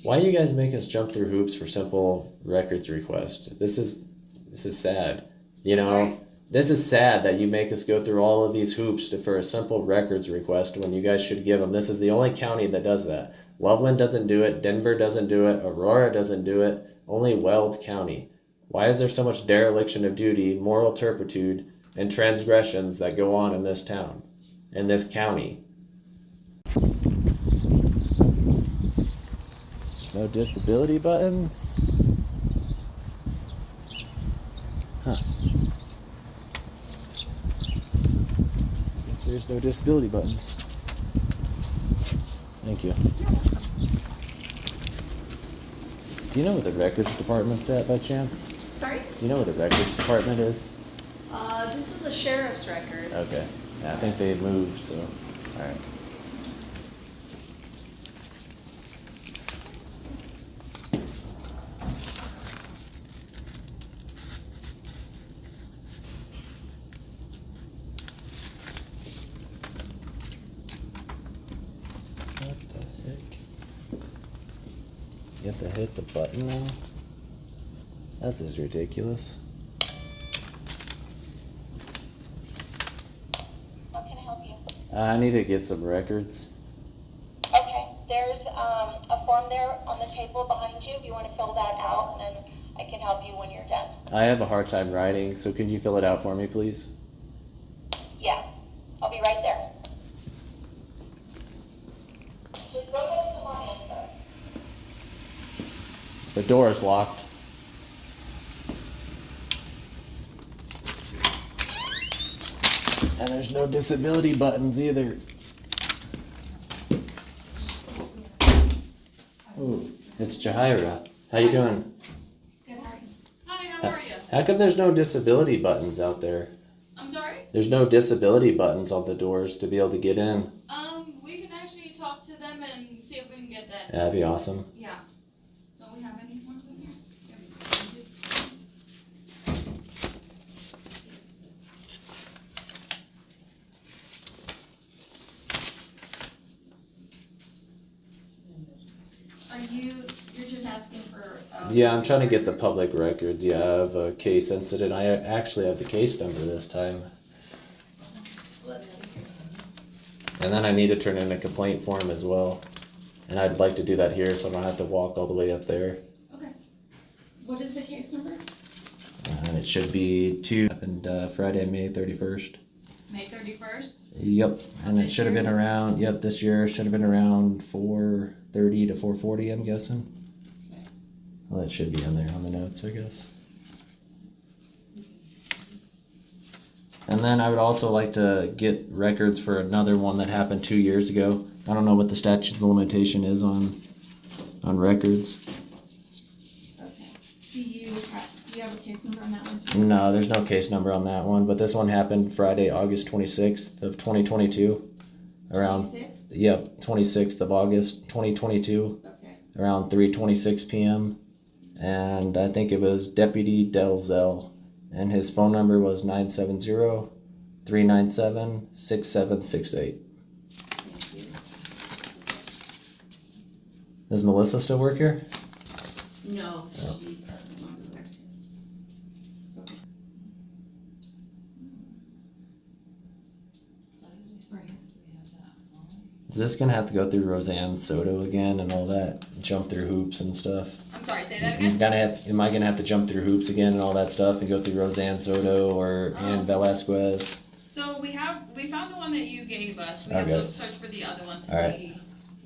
Why do you guys make us jump through hoops for simple records request? This is sad. You know, Sorry? this is sad that you make us go through all of these hoops for a simple records request when you guys should give them. This is the only county that does that. Loveland doesn't do it. Denver doesn't do it. Aurora doesn't do it. Only Weld County. Why is there so much dereliction of duty, moral turpitude, and transgressions that go on in this town, in this county? There's no disability buttons? Huh. Guess there's no disability buttons. Thank you. Do you know where the records department's at by chance? Sorry? Do you know where the records department is? This is the sheriff's records. Okay. Yeah, I think they moved, so. Alright. What the heck? You have to hit the button now? That's just ridiculous. How can I help you? I need to get some records. Okay, there's a form there on the table behind you. If you want to fill that out, and then I can help you when you're done. I have a hard time writing, so could you fill it out for me, please? Yeah, I'll be right there. Just go ahead and come on in, sir. The door is locked. And there's no disability buttons either. Ooh, it's Jahira. How you doing? Good, how are you? Hi, how are you? How come there's no disability buttons out there? I'm sorry? There's no disability buttons on the doors to be able to get in. We can actually talk to them and see if we can get that. That'd be awesome. Yeah. Don't we have any ones in here? You're just asking for... Yeah, I'm trying to get the public records. Yeah, I have a case incident. I actually have the case number this time. Let's see. And then I need to turn in a complaint form as well. And I'd like to do that here so I don't have to walk all the way up there. Okay. What is the case number? And it should be happened Friday, May 31st. May 31st? Yep, and it This should have been year? around, this year, should have been around 4:30 to 4:40, I'm guessing. Okay. Well, that should be in there on the notes, I guess. And then I would also like to get records for another one that happened 2 years ago. I don't know what the statute of limitation is on records. Okay. Do you have a case number on that one too? No, there's no case number on that one, but this one happened Friday, August 26th of 2022. Around, 26th? yep, 26th of August 2022. Okay. Around 3:26 p.m. And I think it was Deputy Delzell, and his phone number was 970-397-6768. Thank you. Does Melissa still work here? No. Oh. She no longer works here. Okay. Is this gonna have to go through Roseanne Soto again and all that? Jump through hoops and stuff? I'm sorry, say that Am again? I gonna have to jump through hoops again and all that stuff and go through Roseanne Soto or Ann Velasquez? So we found the one that you gave us. We Okay. have to search for the other one to All right. see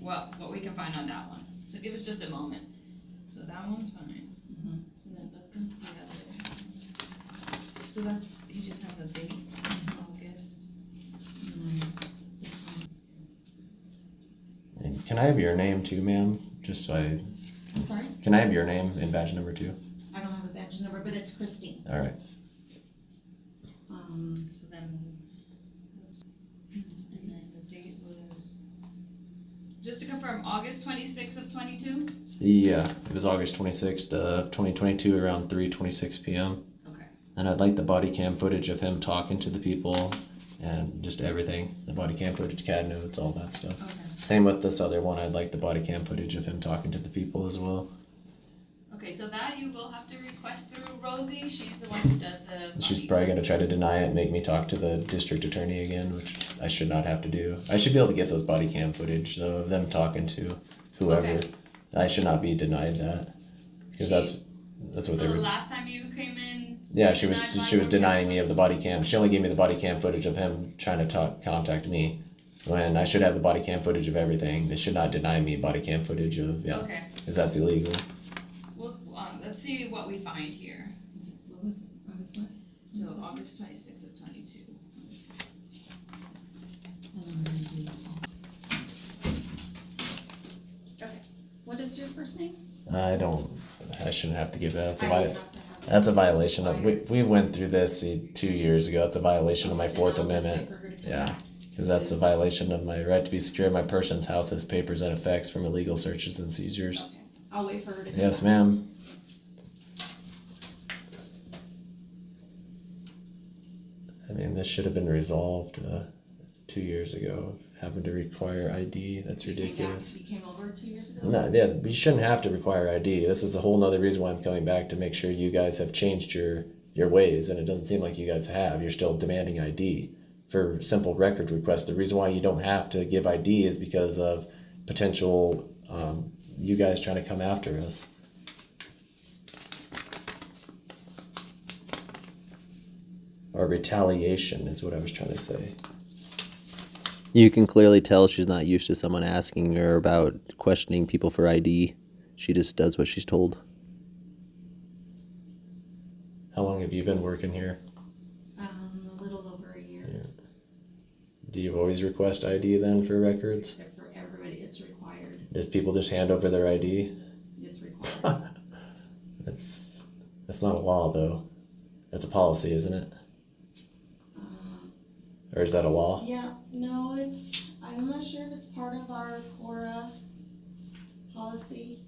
what we can find on that one. So give us just a moment. So that one's fine. So then look at the other. So that's, he just has a date, August. And can I have your name too, ma'am? Just so I'm sorry? can I have your name and badge number too? I don't have a badge number, but it's Christine. All right. So then, and then the date was, just to confirm, August 26th of 22? Yeah, it was August 26th of 2022 around 3:26 p.m. Okay. And I'd like the body cam footage of him talking to the people and just everything. The body cam footage, CAD notes, all that stuff. Okay. Same with this other one. I'd like the body cam footage of him talking to the people as well. Okay, so that you will have to request through Rosie. She's the one who does the. She's body probably going to try to deny it and make me talk to the district attorney again, which I should not have to do. I should be able to get those body cam footage, though, of them talking to whoever. Okay. I should not be denied that. Because that's what So they the were. last time you came in. Yeah, you she was denied she was body denying cam? me of the body cam. She only gave me the body cam footage of him trying to contact me, when I should have the body cam footage of everything. They should not deny me body cam footage of Okay. because that's illegal. Well, let's see what we find here. What was it? August what? So August 26th of 22. Okay. What is your first name? I shouldn't have to give that. I would have to have it. That's a violation of. We went through this 2 years ago. It's a violation of my Then Fourth I'll just wait Amendment. for her to come Yeah. back. Because that's a violation of my right to be secure in my person's houses, papers, and effects from illegal searches and seizures. Okay. I'll wait for her to come Yes, back. ma'am. I mean, this should have been resolved 2 years ago. Having to require ID, that's You came back- ridiculous. You came over 2 years ago? No, yeah, you shouldn't have to require ID. This is a whole nother reason why I'm coming back to make sure you guys have changed your ways, and it doesn't seem like you guys have. You're still demanding ID for simple record requests. The reason why you don't have to give ID is because of potential you guys trying to come after us. Or retaliation is what I was trying to say. You can clearly tell she's not used to someone asking her about questioning people for ID. She just does what she's told. How long have you been working here? A little over a year. Do you always request ID then for records? For everybody, it's required. Does people just hand over their ID? It's required. That's not a law though. That's a policy, isn't it? Or is that a law? Yeah, no, I'm not sure if it's part of our Cora policy.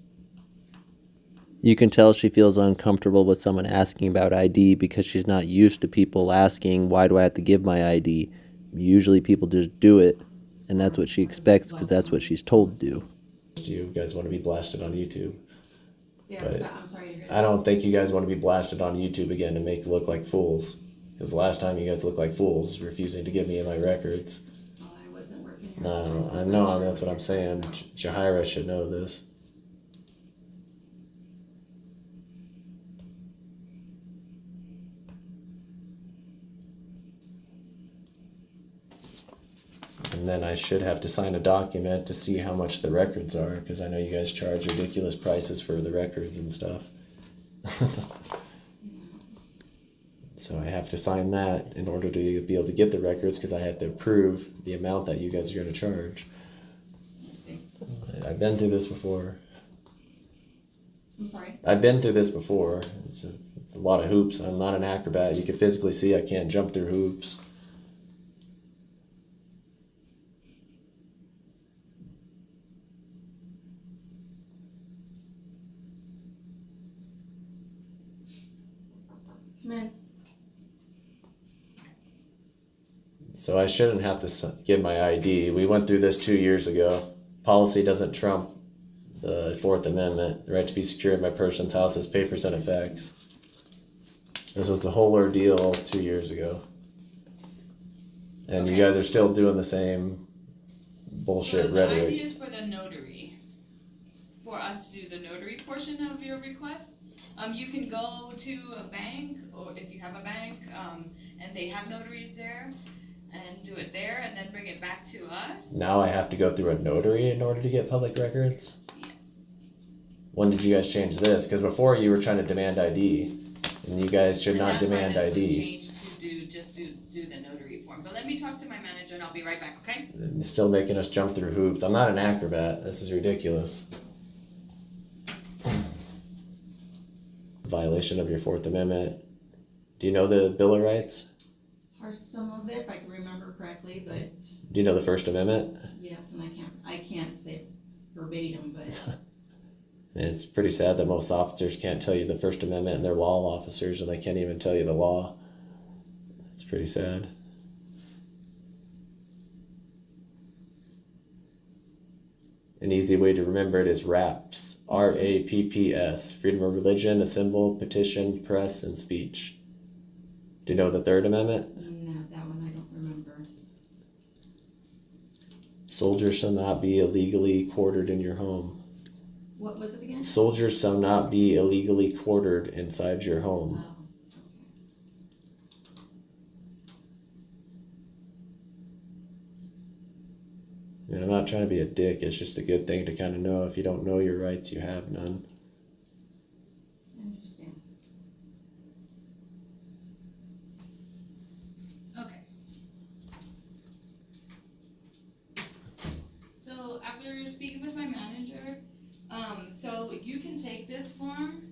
You can tell she feels uncomfortable with someone asking about ID because she's not used to people asking, why do I have to give my ID? Usually people just do it, and that's what she expects because that's what she's told to do. Do you guys want to be blasted on YouTube? Yes, But but I'm sorry to hear that. I don't think you guys want to be blasted on YouTube again to make look like fools. Because last time you guys looked like fools, refusing to give me my records. Well, I wasn't working here. No, I know, that's what I'm saying. Jahira should know this. And then I should have to sign a document to see how much the records are, because I know you guys charge ridiculous prices for the records and stuff. So I have to sign that in order to be able to get the records, because I have to approve the amount that you guys are going to charge. Let's see. I've been through this before. I'm sorry. I've been through this before. It's a lot of hoops. I'm not an acrobat. You can physically see I can't jump through hoops. Come in. So I shouldn't have to give my ID. We went through this 2 years ago. Policy doesn't trump the Fourth Amendment, the right to be secure in my person's houses, papers, and effects. This was the whole ordeal 2 years ago. And you Okay. guys are still doing the same bullshit So rhetoric. the idea is for the notary, for us to do the notary portion of your request. You can go to a bank, or if you have a bank, and they have notaries there, and do it there, and then bring it back to us. Now I have to go through a notary in order to get public records? Yes. When did you guys change this? Because before you were trying to demand ID, and you guys should And not that's why demand this was ID. changed to do the notary form. But let me talk to my manager, and I'll be right back. Okay? You're still making us jump through hoops. I'm not an acrobat. This is ridiculous. Violation of your Fourth Amendment. Do you know the Bill of Rights? Or some of it, if I can remember correctly, but Do you know the First Amendment? yes, and I can't say it verbatim, but And it's pretty sad that most officers can't tell you the First Amendment, and they're law officers, and they can't even tell you the law. It's pretty sad. An easy way to remember it is RAPS. RAPPS. Freedom of religion, assemble, petition, press, and speech. Do you know the Third Amendment? No, that one I don't remember. Soldiers shall not be illegally quartered in your home. What was it again? Soldiers shall not be illegally quartered inside your home. Oh, And I'm not trying to be a dick, it's just a good thing to kind of know. If you don't know your rights, you have none. I understand. Okay. So after speaking with my manager, so you can take this form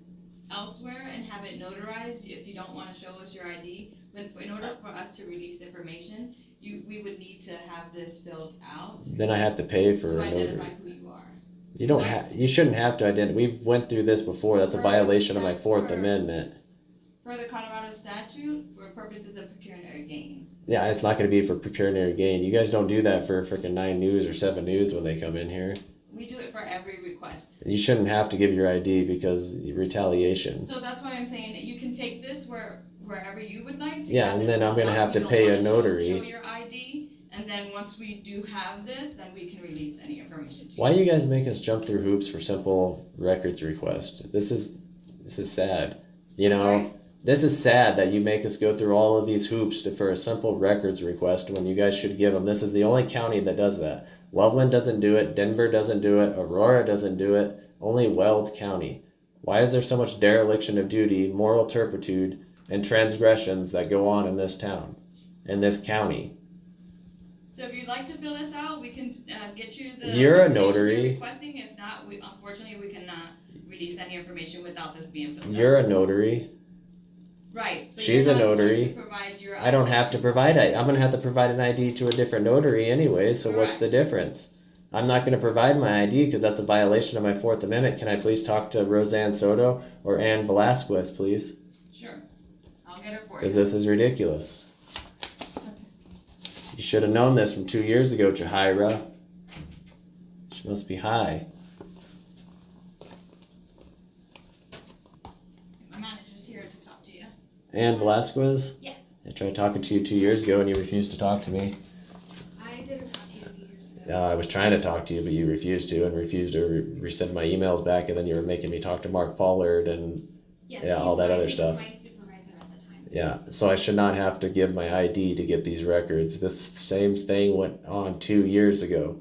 elsewhere and have it notarized if you don't want to show us your ID. But in order for us to release information, we would need to have this filled out Then I have to pay for to a identify notary. who you are. You don't you shouldn't have to identify. We've went through this before. That's a violation of my Fourth For- Amendment. For the Colorado statute, for purposes of pecuniary gain. Yeah, it's not going to be for pecuniary gain. You guys don't do that for freaking 9 News or 7 News when they come in here. We do it for every request. You shouldn't have to give your ID because retaliation. So that's why I'm saying that you can take this wherever you would like to. Yeah, have and this then I'm filled gonna out. have You to don't pay a wanna notary. Show your ID, and then once we do have this, then we can release any information to you. Why you guys make us jump through hoops for simple records request? This is sad. You know, Sorry? this is sad that you make us go through all of these hoops for a simple records request when you guys should give them. This is the only county that does that. Loveland doesn't do it. Denver doesn't do it. Aurora doesn't do it. Only Weld County. Why is there so much dereliction of duty, moral turpitude, and transgressions that go on in this town, in this county? So if you'd like to fill this out, we can get you the. You're a information notary. you're requesting. If not, unfortunately we cannot release any information without this being filled out. You're a notary. Right. But She's you're a not going notary. to provide your I don't ID have to provide it. I'm going to have to provide an ID to a different notary anyway, so what's the difference? I'm not going to provide my ID because that's a violation of my Fourth Amendment. Can I please talk to Roseanne Soto or Ann Velasquez, please? Sure. I'll get her for you. Because this is ridiculous. You should have known this from 2 years ago, Jahira. She must be high. My manager's here to talk to you. Ann Velasquez? Yes. I tried talking to you 2 years ago and you refused to talk to me. I didn't talk to you a few years ago. I was trying to talk to you, but you refused to, and refused to resend my emails back, and then you were making me talk to Mark Pollard and Yes, yeah, all that other he stuff. was my supervisor at the time. yeah. So I should not have to give my ID to get these records. This same thing went on 2 years ago.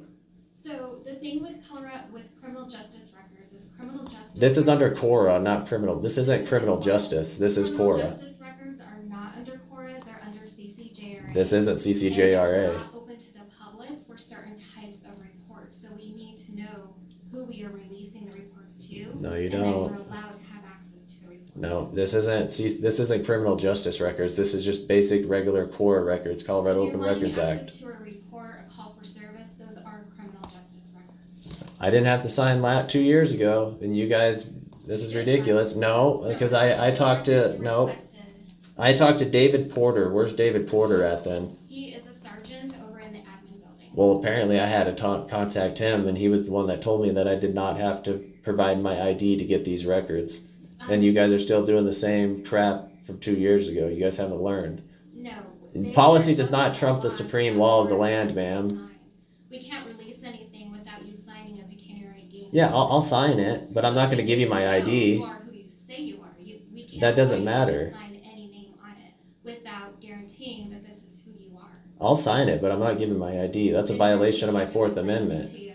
So the thing with Colorado, with criminal justice records is criminal justice. This is under records- Cora, not criminal. This isn't criminal justice. This is Criminal Cora. justice records are not under Cora, they're under CCJRA. This isn't And they're CCJRA. not open to the public for certain types of reports, so we need to know who we are releasing the reports to. No, you And then don't. we're allowed to have access to the reports. No, this isn't criminal justice records. This is just basic regular Cora records, Colorado If you're Open Records wanting Act. access to a report, a call for service, those are criminal justice records. I didn't have to sign 2 years ago, and you guys, this is ridiculous. No, because I talked to, no, I talked to David Porter. Where's David Porter at then? He is a sergeant over in the admin building. Well, apparently I had to contact him, and he was the one that told me that I did not have to provide my ID to get these records. And you guys are still doing the same crap from 2 years ago. You guys haven't learned. No. Policy does not trump the supreme law of the land, ma'am. We can't release anything without you signing a pecuniary gain. Yeah, I'll sign it, but I'm not going to give you my ID. You are who you say you are. We can't That doesn't allow you to matter. sign any name on it without guaranteeing that this is who you are. I'll sign it, but I'm not giving my ID. That's a Then violation of we my can't Fourth release anything Amendment. to you.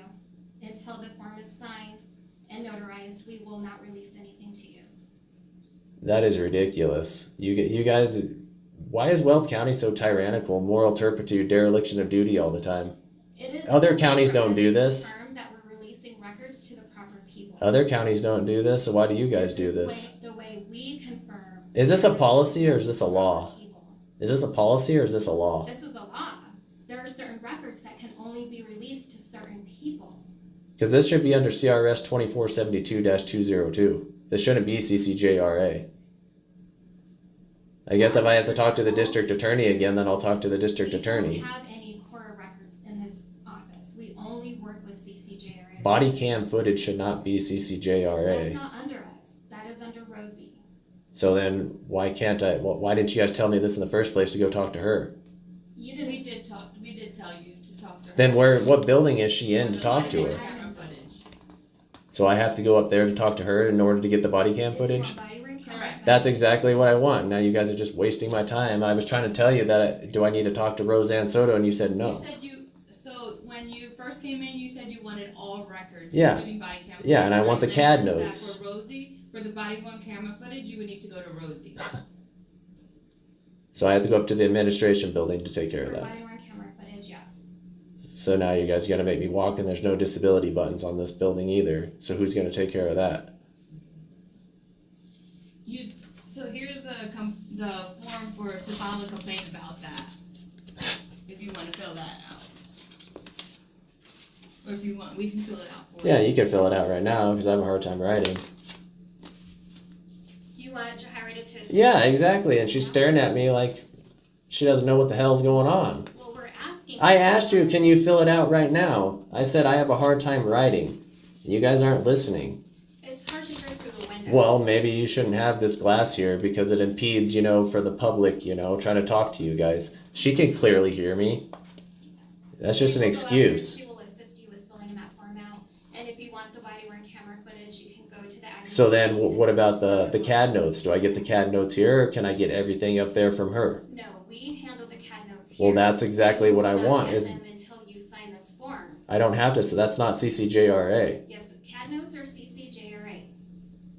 Until the form is signed and notarized, we will not release anything to you. That is ridiculous. You guys, why is Weld County so tyrannical, moral turpitude, dereliction of duty all the time? It is Other counties important don't do to this. confirm that we're releasing records to the proper people. Other counties don't do this, so why do you guys do this? The way we confirm. Is this a policy or is this a law? People. Is this a policy or is this a law? This is a law. There are certain records that can only be released to certain people. Because this should be under CRS 2472-202. This shouldn't be CCJRA. I guess if I have to talk to the district attorney again, then I'll talk to the district attorney. We don't have any Cora records in this office. We only work with CCJRA. Body cam footage should not be That's CCJRA. not under us. That is under Rosie. So then why can't I, why didn't you guys tell me this in the first place to go talk to her? You We didn't. did talk, we did tell you to talk to her. Then what building is she in to talk to her? Camera footage. So I have to go up there to talk to her in order to get the body cam If you footage? want body worn camera Correct. footage- That's exactly what I want. Now you guys are just wasting my time. I was trying to tell you that do I need to talk to Roseanne Soto, and you said You no. said so when you first came in, you said you wanted all records, Yeah. including body cam. Yeah, and I footage. want the then CAD said that notes. For Rosie, for the body worn camera footage, you would need to go to Rosie. So I have to go up to the administration building to take care of For that. body worn camera footage, yes. So now you guys are gonna make me walk, and there's no disability buttons on this building either. So who's gonna take care of that? So here's the form to file a complaint about that. If you want to fill that out. Or if you want, we can fill it out for you. Yeah, you can fill it out right now because I have a hard time writing. Do you want Jahira to? Yeah, exactly. And she's staring at me like she doesn't know what the hell's going on. Well, we're asking. I asked you, can you fill it out right now? I said I have a hard time writing. You guys aren't listening. It's hard to go through the window. Well, maybe you shouldn't have this glass here because it impedes, for the public, trying to talk to you guys. She can clearly hear me. That's just an She will go out there, excuse. She will assist you with filling that form out, and if you want the body worn camera footage, you can go to the. So then what about the CAD notes? Do I get the CAD notes here, or can I get everything up there from her? No, we handle the CAD notes here. Well, that's exactly what I You will not want. get Is them until you sign this form. I don't have to, so that's not CCJRA. Yes, CAD notes are CCJRA.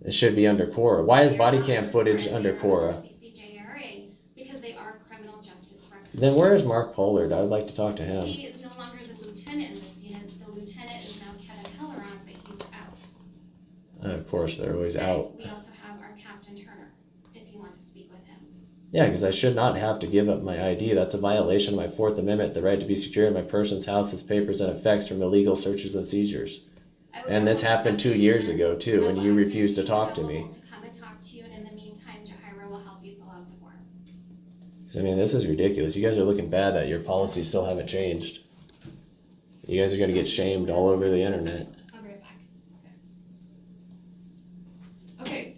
It should be under Cora. Why is They are body not cam footage They under are Cora? CCJRA because they are criminal justice records. Then where is Mark Pollard? I would like to talk to him. He is no longer the lieutenant in this unit. The lieutenant is now Kevin Helleron, but he's out. Of course, they're always out. We also have our Captain Turner, if you want to speak with him. Yeah, because I should not have to give up my ID. That's a violation of my Fourth Amendment, the right to be secure in my person's house, his papers, and effects from illegal searches and seizures. I would And this also happened like 2 years ago, too, I and will you ask him refused to if he's talk to me. available to come and talk to you, and in the meantime, Jahira will help you fill out the form. 'Cause, I mean, this is ridiculous. You guys are looking bad that your policies still haven't changed. You guys are going to get shamed all over the internet. I'll be right back. Okay,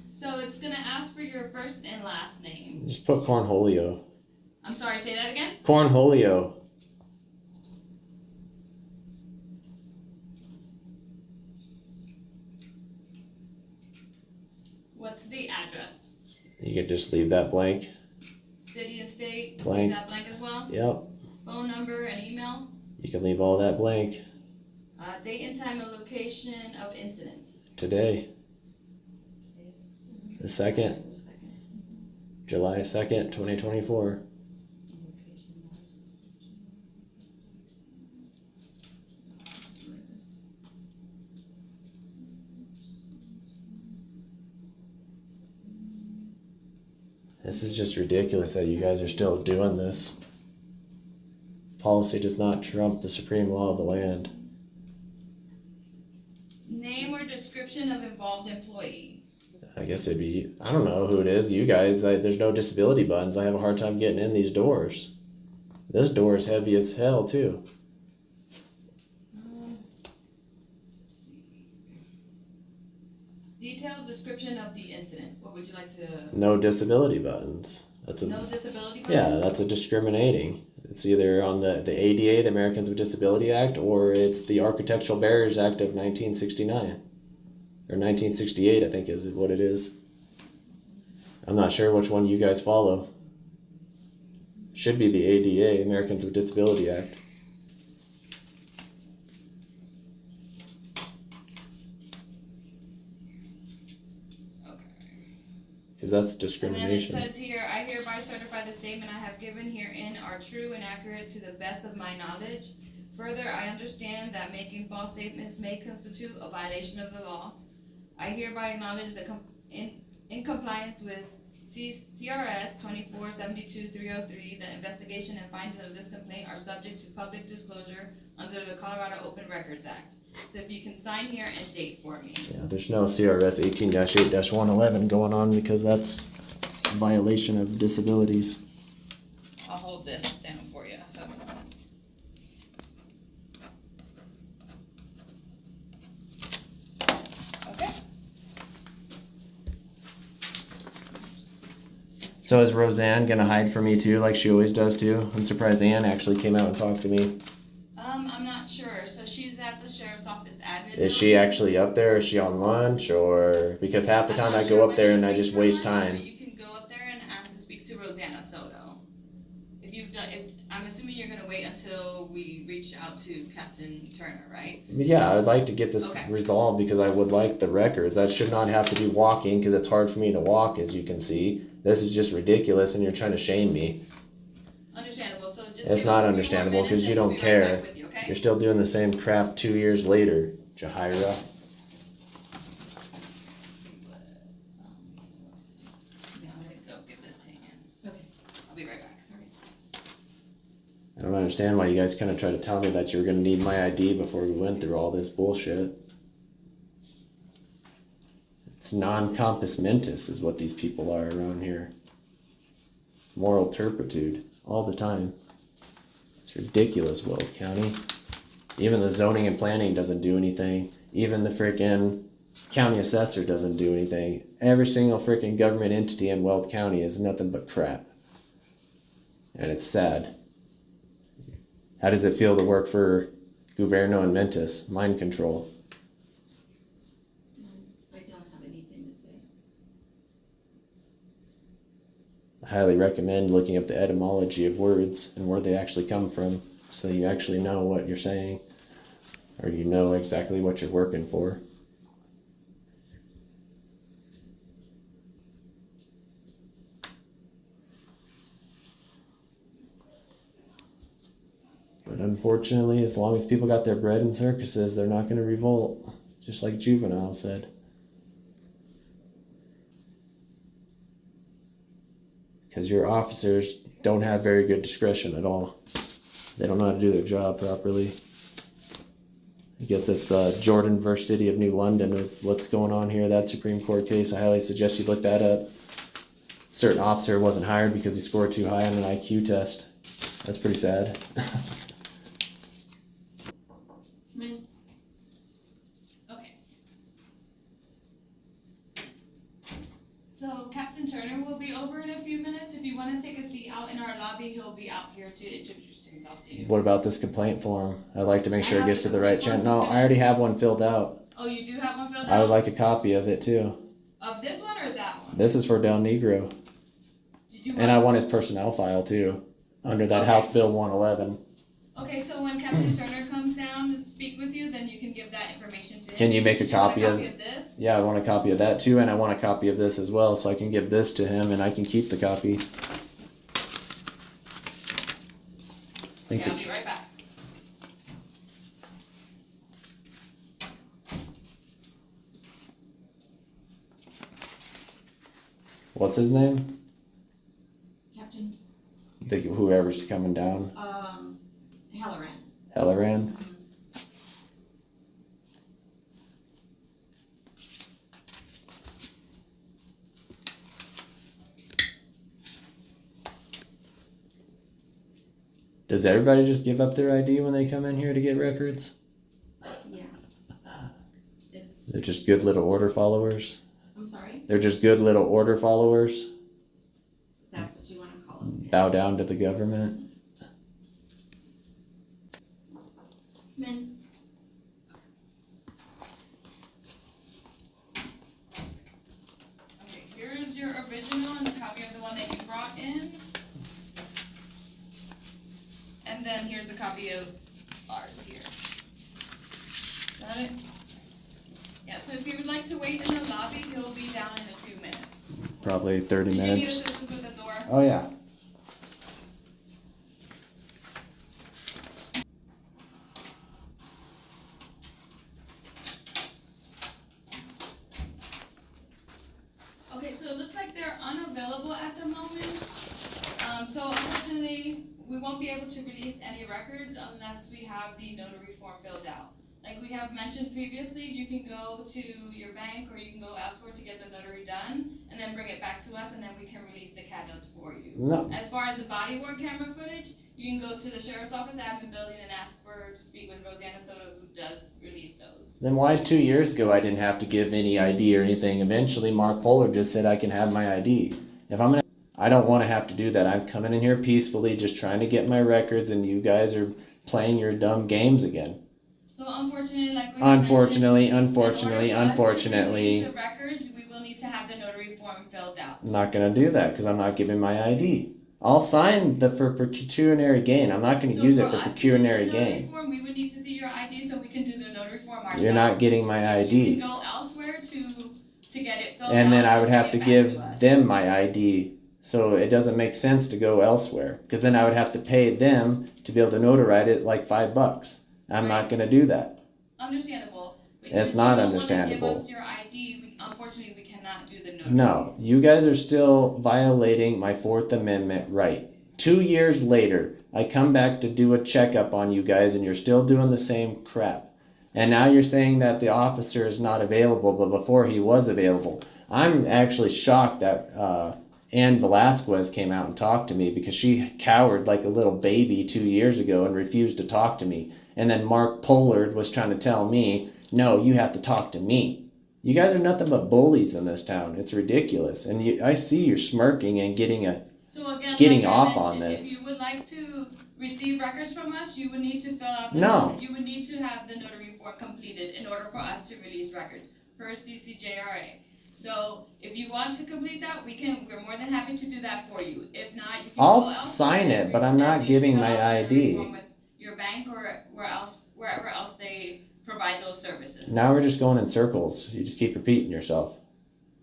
so it's gonna ask for your first and last name. Just put Cornholio. I'm sorry, say that again? Cornholio. What's the address? You can just leave that blank. City and state? Blank. Leave that blank as well? Yep. Phone number and email? You can leave all that blank. Date and time and location of incident. Today. The 2nd. July 2nd, 2024. This is just ridiculous that you guys are still doing this. Policy does not trump the supreme law of the land. Name or description of involved employee. I guess it'd be, I don't know who it is, you guys. There's no disability buttons. I have a hard time getting in these doors. This door is heavy as hell, too. Detailed description of the incident. What would you like to? No disability buttons. That's a No disability. Yeah, that's a discriminating. It's either on the ADA, the Americans with Disability Act, or it's the Architectural Barriers Act of 1969. Or 1968, I think is what it is. I'm not sure which one you guys follow. Should be the ADA, Americans with Disability Act. Because that's discrimination. And then it says here, I hereby certify the statement I have given herein are true and accurate to the best of my knowledge. Further, I understand that making false statements may constitute a violation of the law. I hereby acknowledge that in compliance with CRS 2472-303, the investigation and findings of this complaint are subject to public disclosure under the Colorado Open Records Act. So if you can sign here and date for me. Yeah, there's no CRS 18-8-111 going on because that's a violation of disabilities. I'll hold this down for you. So So is Roseanne gonna hide from me too, like she always does too? I'm surprised Ann actually came out and talked to me. I'm not sure. So she's at the sheriff's office admin. Is she actually up there? Is she on lunch? Or because half the I'm time not I sure go when up there she and I takes just her waste lunch, but time. you can go up there and ask to speak to Rosanna Soto. I'm assuming you're gonna wait until we reach out to Captain Turner, right? Yeah, I'd like to get this Okay. resolved because I would like the records. I should not have to be walking because it's hard for me to walk, as you can see. This is just ridiculous, and you're trying to shame me. Understandable. So just It's give us not a few more understandable minutes because you and we'll don't be right back care. with you, okay? You're still doing the same crap 2 years later, Jahira. See what he wants to do. Yeah, I'm gonna go give this to Ann. Okay. I'll be right back. I don't understand why you guys kind of try to tell me that you were going to need my ID before we went through all this bullshit. It's non-compos mentis is what these people are around here. Moral turpitude all the time. It's ridiculous, Weld County. Even the zoning and planning doesn't do anything. Even the freaking county assessor doesn't do anything. Every single freaking government entity in Weld County is nothing but crap. And it's sad. How does it feel to work for Governo and Mentis? Mind control. I don't have anything to say. I highly recommend looking up the etymology of words and where they actually come from so you actually know what you're saying or you know exactly what you're working for. But unfortunately, as long as people got their bread in circuses, they're not going to revolt, just like Juvenile said. Because your officers don't have very good discretion at all. They don't know how to do their job properly. I guess it's Jordan versus City of New London with what's going on here, that Supreme Court case. I highly suggest you look that up. Certain officer wasn't hired because he scored too high on an IQ test. That's pretty sad. Okay. So Captain Turner will be over in a few minutes. If you want to take a seat out in our lobby, he'll be out here to introduce himself to you. What about this complaint form? I'd like to make sure it gets to the right channel. No, I already have one filled out. Oh, you do have one filled out? I would like a copy of it too. Of this one or that one? This is for Del Negro. Did you And I want his personnel file too, under that Okay. House Bill 111. Okay, so when Captain Turner comes down to speak with you, then you can give that information to him. Can you make a Do you want copy a of- copy of this? Yeah, I want a copy of that too, and I want a copy of this as well, so I can give this to him and I can keep the copy. I think Okay, I'll the- be right back. What's his name? Captain, Whoever's coming down. Halloran. Helleran. Does everybody just give up their ID when they come in here to get records? Yeah. It's, They're just good little order followers? I'm sorry, They're just good little order followers? that's what you wanna call them. Bow yes. down to the government? Men. Okay, here's your original and a copy of the one that you brought in. And then here's a copy of ours here. Got it? Yeah, so if you would like to wait in the lobby, he'll be down in a few minutes. Probably 30 Did you need minutes. assistance with the door? Oh, yeah. Okay, so it looks like they're unavailable at the moment. So unfortunately, we won't be able to release any records unless we have the notary form filled out. Like we have mentioned previously, you can go to your bank or you can go elsewhere to get the notary done and then bring it back to us and then we can release the CAD notes for you. No. As far as the body worn camera footage, you can go to the sheriff's office admin building and ask to speak with Rosanna Soto, who does release those. Then why 2 years ago I didn't have to give any ID or anything? Eventually Mark Pollard just said I can have my ID. If I'm gonna I don't want to have to do that. I'm coming in here peacefully, just trying to get my records, and you guys are playing your dumb games again. So unfortunately, like we Unfortunately, mentioned, unfortunately, in order for us to unfortunately. release the records, we will need to have the notary form filled out. I'm not going to do that because I'm not giving my ID. I'll sign the for pecuniary gain. I'm not going to use it for pecuniary gain. Form, we would need to see your ID so we can do the notary form ourselves. You're not getting my ID. You can go elsewhere to get it filled out. And then I would have to give us. them my ID. So it doesn't make sense to go elsewhere because then I would have to pay them to be able to notarize it like $5. I'm not going to do that. Understandable. But It's since not you don't understandable. Want to give us your ID, unfortunately, we cannot do the notary. No, you guys are still violating my Fourth Amendment right. 2 years later, I come back to do a checkup on you guys and you're still doing the same crap. And now you're saying that the officer is not available, but before he was available. I'm actually shocked that Ann Velasquez came out and talked to me because she cowered like a little baby 2 years ago and refused to talk to me. And then Mark Pollard was trying to tell me, no, you have to talk to me. You guys are nothing but bullies in this town. It's ridiculous. And I see you're smirking and getting off on this. If you would like to receive records from us, you would need to fill out you would need to have the notary form completed in order for us to release records per CCJRA. So if you want to complete that, we're more than happy to do that for you. If not, you can I'll sign it, but I'm not giving my ID. With your bank or wherever else they provide those services. Now we're just going in circles. You just keep repeating yourself.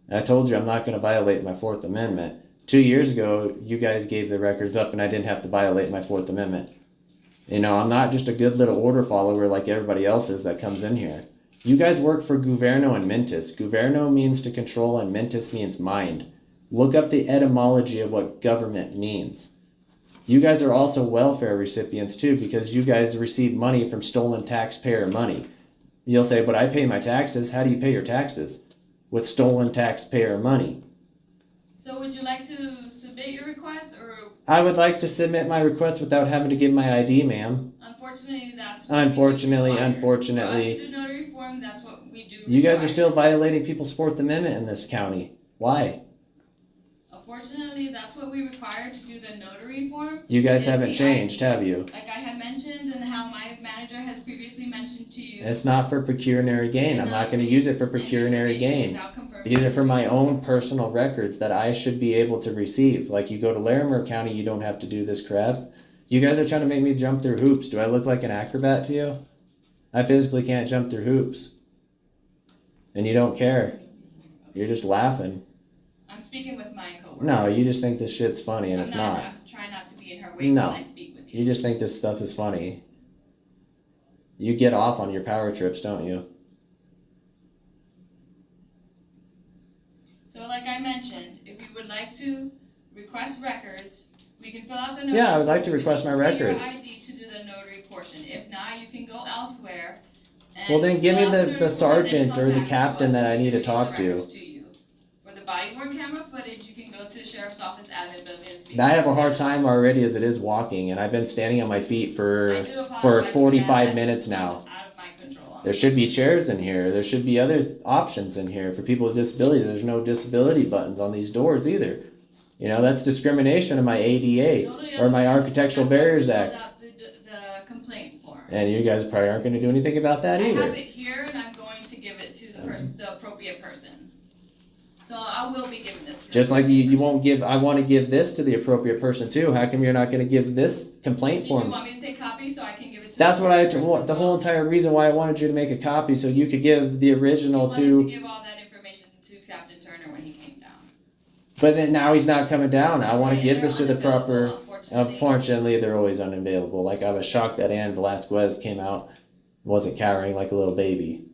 And I told you I'm not going to violate my Fourth Amendment. 2 years ago, you guys gave the records up and I didn't have to violate my Fourth Amendment. You know, I'm not just a good little order follower like everybody else is that comes in here. You guys work for Governo and Mentis. Governo means to control and Mentis means mind. Look up the etymology of what government means. You guys are also welfare recipients too because you guys receive money from stolen taxpayer money. You'll say, but I pay my taxes. How do you pay your taxes? With stolen taxpayer money. So would you like to submit your request or? I would like to submit my request without having to give my ID, ma'am. Unfortunately, that's what Unfortunately. For us to do notary form, that's what we do. You guys are still violating people's Fourth Amendment in this county. Why? Unfortunately, that's what we require to do the notary form. You guys haven't changed, have you? Like I had mentioned and how my manager has previously mentioned to you. It's not for pecuniary gain. I'm not going to use it for pecuniary gain. These are for my own personal records that I should be able to receive. Like you go to Larimer County, you don't have to do this crap. You guys are trying to make me jump through hoops. Do I look like an acrobat to you? I physically can't jump through hoops. And you don't care. You're just laughing. I'm speaking with my coworker. No, you just think this shit's funny and it's not. I'm trying not to be in her way when I speak with you. You just think this stuff is funny. You get off on your power trips, don't you? So like I mentioned, if you would like to request records, we can fill out the notary. Yeah, I would like to request my records. Your ID to do the notary portion. If not, you can go elsewhere. Well, then give me the sergeant or the captain that I need to talk to. For the body-worn camera footage, you can go to the sheriff's office admin building and speak. I have a hard time already as it is walking, and I've been standing on my feet for 45 minutes now. Out of my control. There should be chairs in here. There should be other options in here for people with disabilities. There's no disability buttons on these doors either. You know, that's discrimination of my ADA or my Architectural Barriers Act. The complaint form. And you guys probably aren't going to do anything about that either. I have it here, and I'm going to give it to the appropriate person. So I will be giving this to Just like you won't give, I want to give this to the appropriate person too. How come you're not going to give this complaint form? Did you want me to take copies so I can give it to That's what the whole entire reason why I wanted you to make a copy so you could give the original to give all that information to Captain Turner when he came down. But then now he's not coming down. I want to give this to the proper. Unfortunately, they're always unavailable. Like I was shocked that Ann Velasquez came out, wasn't cowering like a little baby.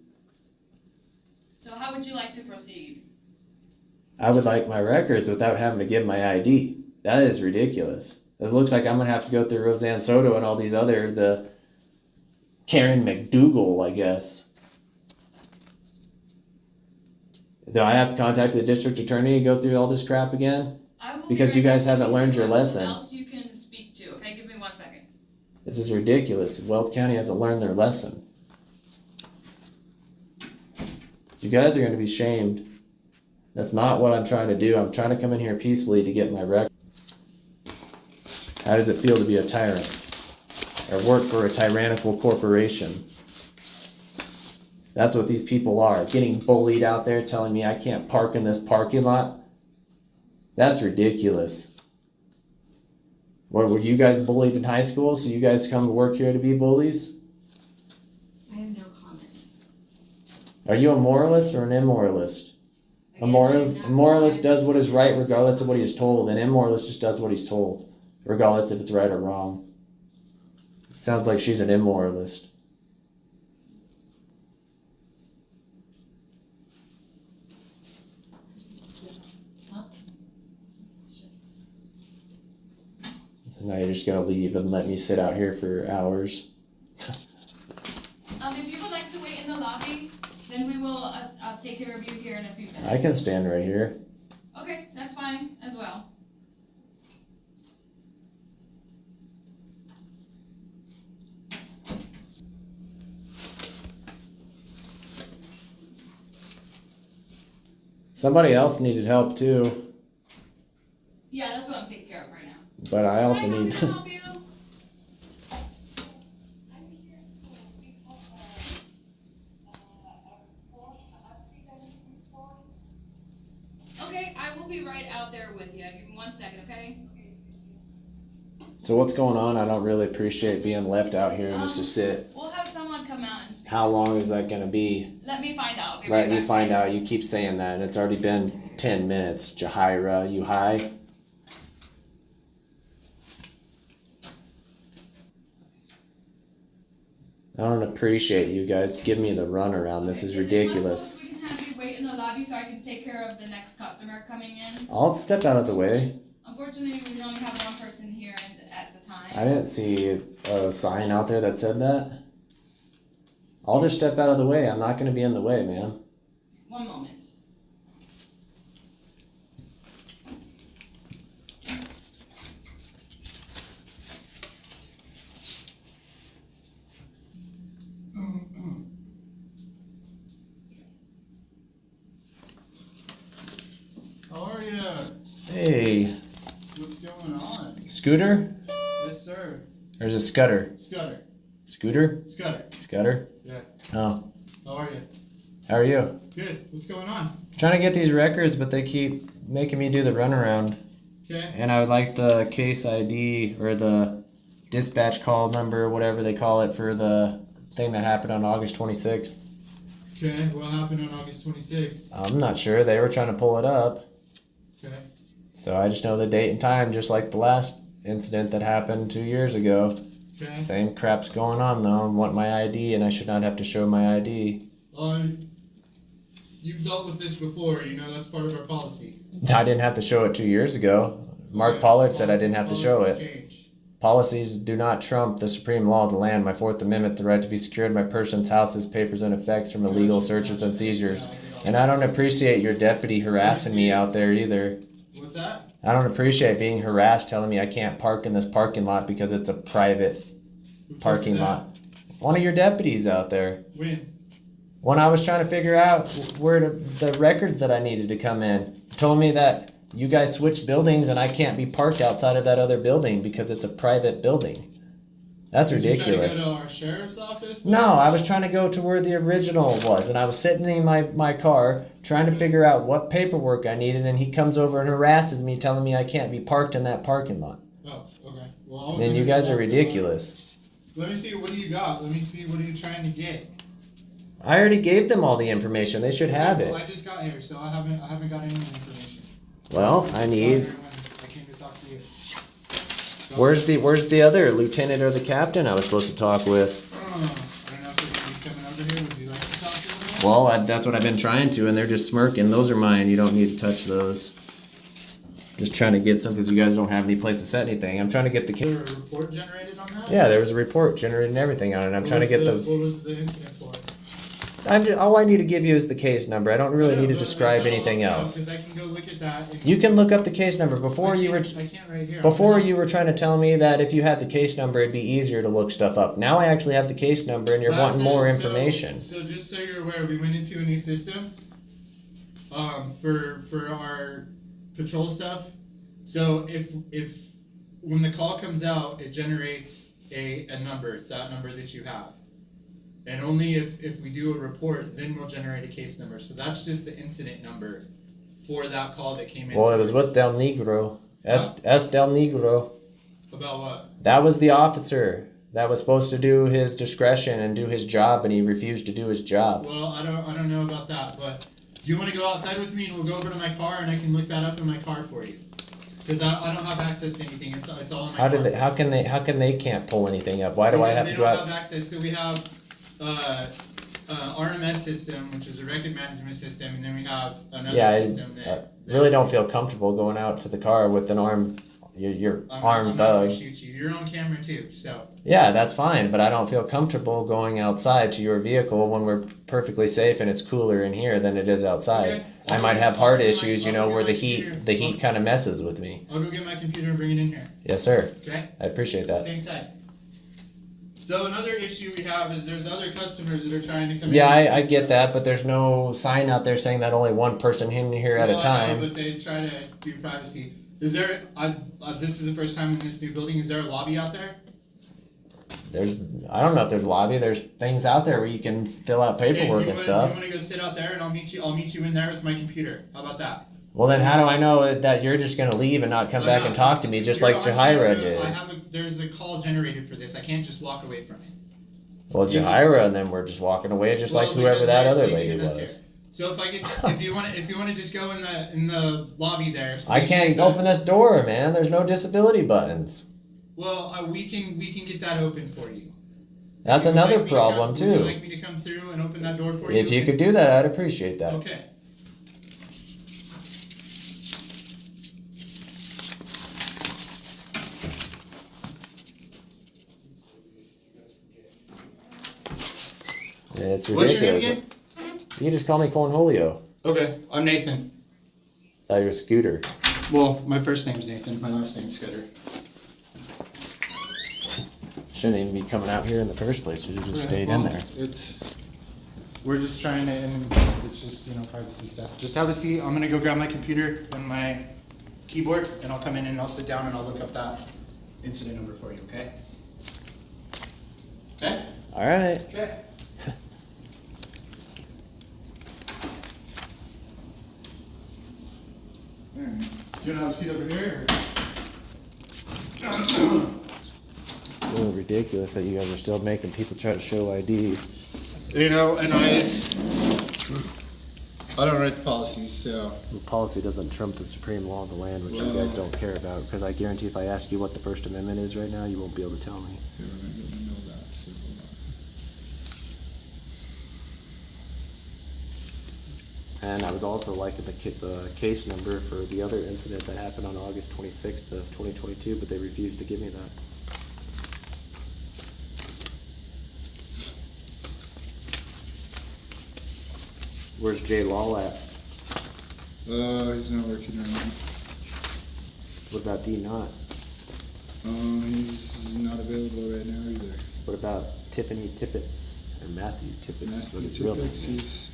So how would you like to proceed? I would like my records without having to give my ID. That is ridiculous. It looks like I'm gonna have to go through Roseanne Soto and all these the Karen McDougal, I guess. Do I have to contact the district attorney and go through all this crap again? Because you guys haven't learned your lesson. Who else you can speak to? Okay, give me 1 second. This is ridiculous. Weld County hasn't learned their lesson. You guys are going to be shamed. That's not what I'm trying to do. I'm trying to come in here peacefully to get my record. How does it feel to be a tyrant? Or work for a tyrannical corporation? That's what these people are. Getting bullied out there telling me I can't park in this parking lot. That's ridiculous. What, were you guys bullied in high school? So you guys come to work here to be bullies? I have no comment. Are you a moralist or an immoralist? A Again, moralist, I'm a not moralist comment. does what is right regardless of what he is told. An immoralist just does what he's told, regardless if it's right or wrong. Sounds like she's an immoralist. So now you're just gonna leave and let me sit out here for hours. If you would like to wait in the lobby, then we will, I'll take care of you here in a few minutes. I can stand right here. Okay, that's fine as well. Somebody else needed help too, Yeah, that's what I'm taking care of right now. but I also Hi, how need. can I help you? Okay, I will be right out there with you. Give me 1 second, okay? So what's going on? I don't really appreciate being left out here just to sit. We'll have someone come out and speak. How long is that gonna be? Let me find out. I'll be Let right me back. find out. You keep saying that, and it's already been 10 minutes. Jahira, you high? I don't appreciate you guys. Give me the runaround. This is it ridiculous. possible we can have you wait in the lobby so I can take care of the next customer coming in? I'll step out of the way. Unfortunately, we only have one person here at the time. I didn't see a sign out there that said that. I'll just step out of the way. I'm not gonna be in the way, man. 1 moment. How are ya? Hey, What's going on? Scooter? Yes, sir. Or is it Scudder? Scudder. Scooter? Scudder. Scudder? Yeah. Oh, How are you? how are you? Good. What's going on? Trying to get these records, but they keep making me do the runaround. Okay. And I would like the case ID or the dispatch call number, whatever they call it, for the thing that happened on August 26th. Okay. What happened on August 26th? I'm not sure. They were trying to pull it up. Okay. So I just know the date and time, just like the last incident that happened 2 years ago. Okay. Same crap's going on though. I want my ID, and I should not have to show my ID. You've dealt with this before. You know that's part of our policy. I didn't have to show it 2 years ago. Mark Okay. Pollard said I didn't have to show it. Policies change. Policies do not trump the supreme law of the land. My Fourth Amendment, the right to be secured, my person's, houses, papers, and effects from illegal searches and seizures. Yeah, I get all And I don't appreciate your deputy harassing me out there either. What's that? I don't appreciate being harassed, telling me I can't park in this parking lot because it's a private Who told parking you that? lot. One of your deputies out there. When? When I was trying to figure out where the records that I needed to come in, told me that you guys switched buildings and I can't be parked outside of that other building because it's a private building. That's Did ridiculous. you try to go to our sheriff's office? No, I was trying to go to where the original was, and I was sitting in my car trying to figure out what paperwork I needed, and he comes over and harasses me, telling me I can't be parked in that parking lot. Oh, okay. Well, I was Man, in you your guys are fault, so, ridiculous. Let me see. What do you got? Let me see. What are you trying to get? I already gave them all the information. They should have Well, it. I just got here, so I haven't got any information. Well, I just got need. here when I came to talk to you. So, Where's the other lieutenant or the captain I was supposed to talk with? I don't know if you're gonna be coming over here. Would you like to talk to him? Well, that's what I've been trying to, and they're just smirking. Those are mine. You don't need to touch those. Just trying to get some because you guys don't have any place to set anything. I'm trying to get the. Was there a report generated on that? Yeah, there was a report generating everything on it. I'm trying to get the. What was the incident for? All I need to give you is the case number. I don't really need to describe anything else. Because I can go look at that. You can look up the case number I before you were. can't right here. Before you were trying to tell me that if you had the case number, it'd be easier to look stuff up. Now I actually have the case number, and you're That's wanting it. more So- information. So just so you're aware, we went into a new system. for our patrol stuff. So if when the call comes out, it generates a number, that number that you have. And only if we do a report, then we'll generate a case number. So that's just the incident number for that call that came in. Well, it was with Del Negro. S Del Negro. About what? That was the officer that was supposed to do his discretion and do his job, and he refused to do his job. Well, I don't know about that, but do you want to go outside with me and we'll go over to my car and I can look that up in my car for you? Because I don't have access to anything. It's all in my car. How can they can't pull anything up? Why do I have to go They out? don't have access. So we have RMS system, which is a record management system, and then we have another system that really don't feel comfortable going out to the car with an armed armed I'm not thug. gonna shoot you. You're on camera too, so. Yeah, that's fine, but I don't feel comfortable going outside to your vehicle when we're perfectly safe and it's cooler in here than it is outside. Okay. I might have heart issues, where the heat kind of messes with me. I'll go get my computer and bring it in here. Yes, sir. Okay? I appreciate that. Stay tight. So another issue we have is there's other customers that are trying to come in. Yeah, I get that, but there's no sign out there saying that only one person in here at a Well, I time. know, but they try to do privacy. Is there? This is the first time in this new building. Is there a lobby out there? I don't know if there's a lobby. There's things out there where you can fill out paperwork and stuff. Do you want to go sit out there and I'll meet you in there with my computer? How about that? Well, then how do I know that you're just gonna leave and not come back and talk to me just like Jahira did? There's a call generated for this. I can't just walk away from it. Well, Jahira and then we're just walking away just like whoever that other lady was. Here. So if you want to just go in the lobby there. So I can't open this door, man. There's no disability buttons. Well, we can get that open for you. That's another problem too. Would you like me to come through and open that door for you? If you could do that, I'd appreciate that. Okay. It's ridiculous. What's your name again? You can just call me Cornholio. Okay, I'm Nathan. Thought you were Scooter. Well, my first name's Nathan. My last name's Scooter. Shouldn't even be coming out here in the first place. You should have just stayed in there. We're just trying to, and it's just, privacy stuff. Just have a seat. I'm gonna go grab my computer and my keyboard, and I'll come in and I'll sit down and I'll look up that incident number for you, okay? Okay? All right. Okay. Alright. You wanna have a seat over here? It's a little ridiculous that you guys are still making people try to show ID. And I don't write the policies, so. The policy doesn't trump the supreme law of the land, which you guys don't care about. Because I guarantee if I ask you what the First Amendment is right now, you won't be able to tell me. You're not gonna know that, so hold on. And I was also liking the case number for the other incident that happened on August 26th of 2022, but they refused to give me that. Where's Jay Law at? He's not working right now. What about D Knott? He's not available right now either. What about Tiffany Tippett? Or Matthew Tippett is what his real name is.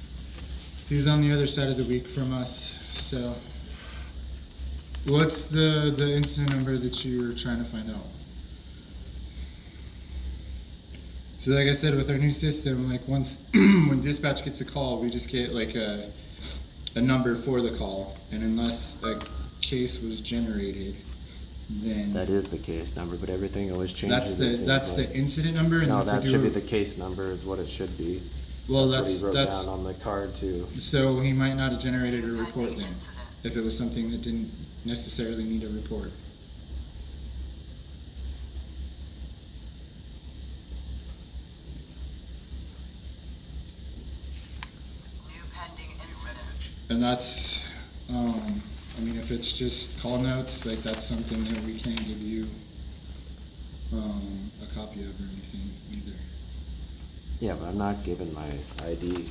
He's on the other side of the week from us, so. What's the incident number that you were trying to find out? So like I said, with our new system, like once when dispatch gets a call, we just get like a number for the call, and unless a case was generated, then That is the case number, but everything always changes. that's the incident number. And No, then if that we should do be the case number is what it should be. well, What he that's wrote down on the card too. so he might not have generated a report then, if it was something that didn't necessarily need a report. And that's, if it's just call notes, like that's something that we can't give you a copy of or anything either. Yeah, but I'm not giving my ID.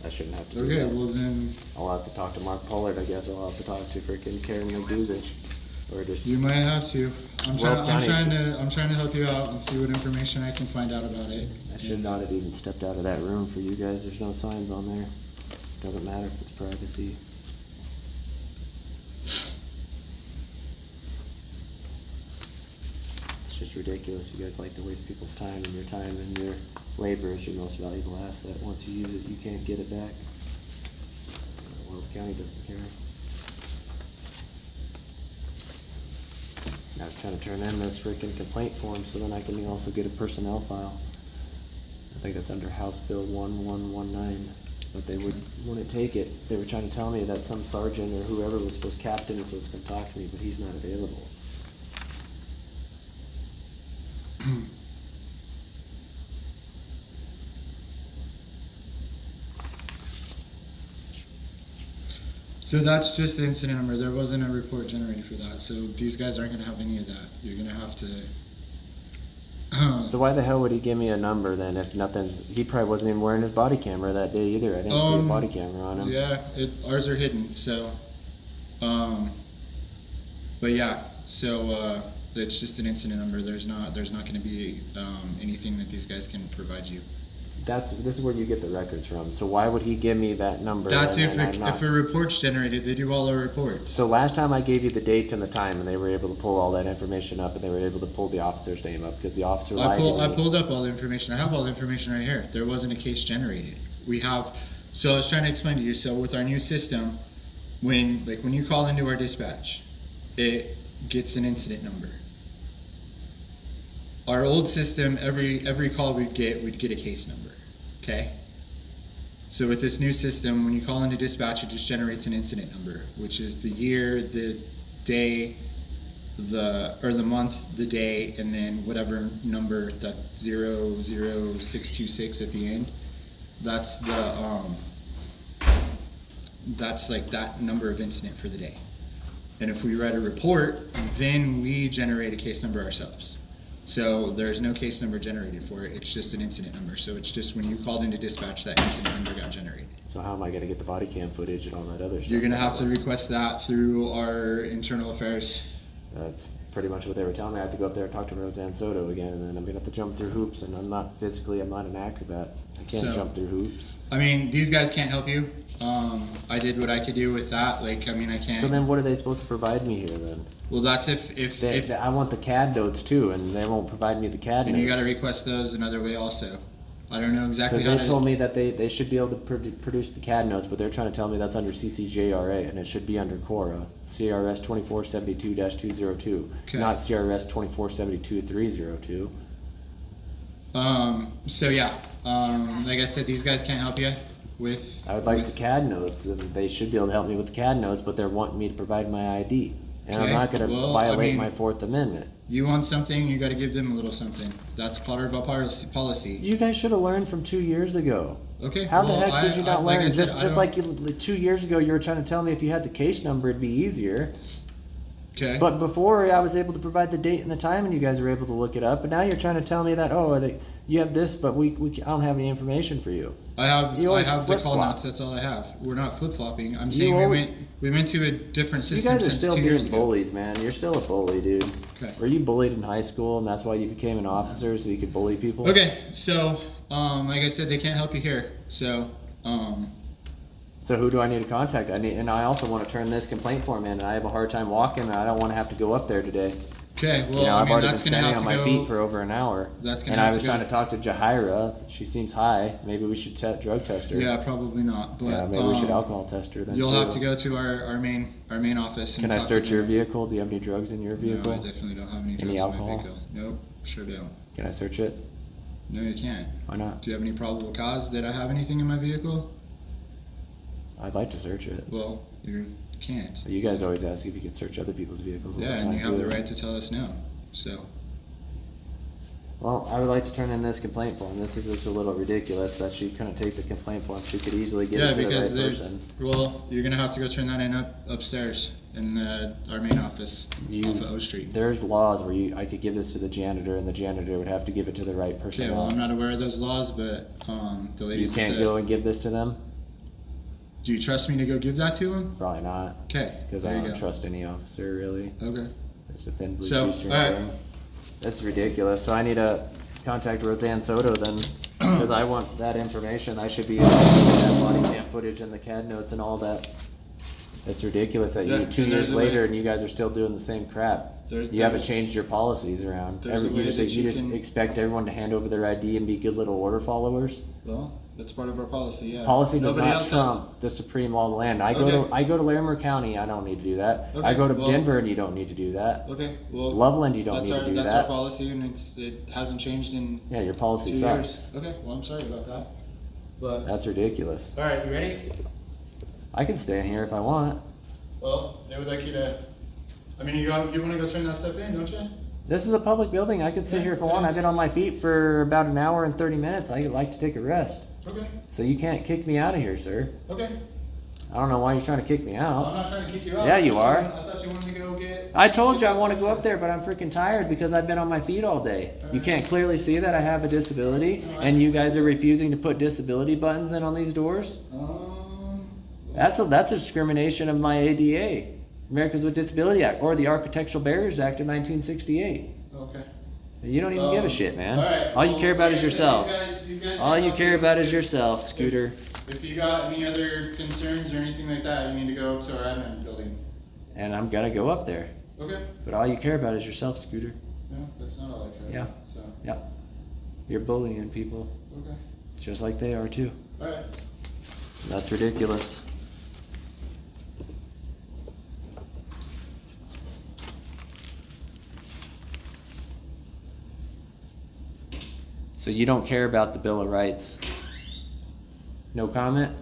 I shouldn't have to do Okay, that. well then, I'll have to talk to Mark Pollard, I guess. I'll have to talk to freaking Karen McDougal. Or just you might have to. I'm Weld County. trying to help you out and see what information I can find out about it. I should not have even stepped out of that room for you guys. There's no signs on there. Doesn't matter if it's privacy. just ridiculous. You guys like to waste people's time, and your time and your labor is your most valuable asset. Once you use it, you can't get it back. Weld County doesn't care. I was trying to turn in this freaking complaint form so then I can also get a personnel file. I think that's under House Bill 1119. But they wouldn't take it. They were trying to tell me that some sergeant or whoever was supposed to captain and so it's going to talk to me, but he's not available. So that's just the incident number. There wasn't a report generated for that. So these guys aren't going to have any of that. You're going to have to. So why the hell would he give me a number then if nothing's? He probably wasn't even wearing his body camera that day either. I didn't see a body camera on him. Yeah, ours are hidden. So, but yeah. So it's just an incident number. There's not going to be anything that these guys can provide you. This is where you get the records from. So why would he give me that number? That's and if then I'm not- a report's generated. They do all our reports. So last time I gave you the date and the time, and they were able to pull all that information up, and they were able to pull the officer's name up because the officer lied to me. I pulled up all the information. I have all the information right here. There wasn't a case generated. We have. So I was trying to explain to you. So with our new system, when you call into our dispatch, it gets an incident number. Our old system, every call we'd get a case number. Okay. So with this new system, when you call into dispatch, it just generates an incident number, which is the year, the day, the month, the day, and then whatever number, that 00626 at the end. That's that's like that number of incident for the day. And if we write a report, then we generate a case number ourselves. So there's no case number generated for it. It's just an incident number. So it's just when you called into dispatch, that incident number got generated. So how am I going to get the body cam footage and all that other stuff? You're going to have to request that through our internal affairs. That's pretty much what they were telling me. I have to go up there and talk to Roseanne Soto again, and then I'm going to have to jump through hoops, and I'm not an acrobat. I can't jump through hoops. I mean, these guys can't help you. I did what I could do with that. I can't. So then what are they supposed to provide me here then? Well, that's if I want the CAD notes too, and they won't provide me the CAD and notes. you got to request those another way also. I don't know exactly Because how they to. told me that they should be able to produce the CAD notes, but they're trying to tell me that's under CCJRA, and it should be under CORA, CRS 2472-202, Okay. not CRS 2472-302. So yeah. Like I said, these guys can't help you with. I would like the CAD notes. They should be able to help me with the CAD notes, but they're wanting me to provide my ID. And I'm Okay, not going to well, violate I mean- my Fourth Amendment. You want something, you got to give them a little something. That's part of our policy. You guys should have learned from 2 years ago. Okay. How the well, heck did you not like I learn? said, Just I don't- like 2 years ago, you were trying to tell me if you had the case number, it'd be easier. Okay. But before, I was able to provide the date and the time, and you guys were able to look it up. But now you're trying to tell me that you have this, but I don't have any information for you. I have You always the call flip-flop. notes. That's all I have. We're not flip flopping. I'm You saying always- we went to a different You system guys are since still 2 years being ago. bullies, man. You're still a bully, dude. Okay. Were you bullied in high school, and that's why you became an officer, so you could bully people? Okay. So, like I said, they can't help you here. So, So who do I need to contact? And I also want to turn this complaint form in, and I have a hard time walking, and I don't want to have to go up there today. okay. Well, You know, I I've mean, already been that's gonna standing have on to my go. feet for over an hour. That's gonna And I have was to go. trying to talk to Jahira. She seems high. Maybe we should drug test her. Yeah, probably not. But Yeah, maybe we should alcohol test her then. You'll too. have to go to our main office. And Can I talk search to your them. vehicle? Do you have any drugs in your vehicle? No, I definitely don't have any drugs Any in alcohol? my vehicle. Nope, sure don't. Can I search it? No, you can't. Why not? Do you have any probable cause that I have anything in my vehicle? I'd like to search it. Well, you can't. You guys always ask if you can search other people's vehicles. all Yeah, the and time, you have the too. right to tell us no. So, Well, I would like to turn in this complaint form. This is just a little ridiculous that she couldn't take the complaint form. She could easily give yeah, it to the because right there's, person. well, you're gonna have to go turn that in upstairs in our main office off of O Street. There's laws where I could give this to the janitor, and the janitor would have to give it to the right person. Okay, well, I'm not aware of those laws, but the You ladies. can't go and give this to them? Do you trust me to go give that to them? Probably not, Okay, because I there you don't go. trust any officer, really. Okay. It's a thin blue So, shoestring alright. thing. This is ridiculous. So I need to contact Roseanne Soto then, because I want that information. I should be able to get that body cam footage and the CAD notes and all that. It's ridiculous that Yeah, you 2 and years there's a way- later and you guys are still doing the same crap. You haven't changed your policies around. There's a You way just, that you you just can- expect everyone to hand over their ID and be good little order followers. Well, that's part of our policy, yeah. Policy does Nobody not else trump the supreme law of the land. I Okay. go to Larimer County. I don't need to do that. Okay, I go to well- Denver and you don't need to do that. Okay, well. Loveland, you don't that's need our, to do that's that. our policy, and it hasn't changed in Yeah, your policy 2 sucks. years. Okay, well, I'm sorry about that. But, That's ridiculous. alright, you ready? I can stay in here if I want. Well, they would like you to, I mean, you wanna go turn that stuff in, don't you? This is a public building. I could sit Yeah, here if I it want. is. I've been on my feet for about an hour and 30 minutes. I like to take a rest. Okay, So you can't kick me out of here, sir. okay. I don't know why you're trying to kick me Well, I'm out. not trying to kick you out. Yeah, you are. I thought you wanted to go get. I told you I get want to that go stuff up there, but I'm freaking tired because I've been on my feet all day. You Alright. can't clearly see that I have a disability, No, I and you guys are refusing to put disability buttons in on these doors? That's a discrimination of my ADA, Americans with Disability Act, or the Architectural Barriers Act of 1968. Okay. You don't even give a shit, man. alright, All you well, care about like is I said, yourself. these guys All can you help care about is If- yourself, Scooter. If you got any other concerns or anything like that, you need to go up to our admin building. And I'm gonna go up there. Okay. But all you care about is yourself, Scooter. No, that's not all I care Yeah. about, so, You're bullying people, okay. just like they are too. Alright. That's ridiculous. So you don't care about the Bill of Rights? No comment?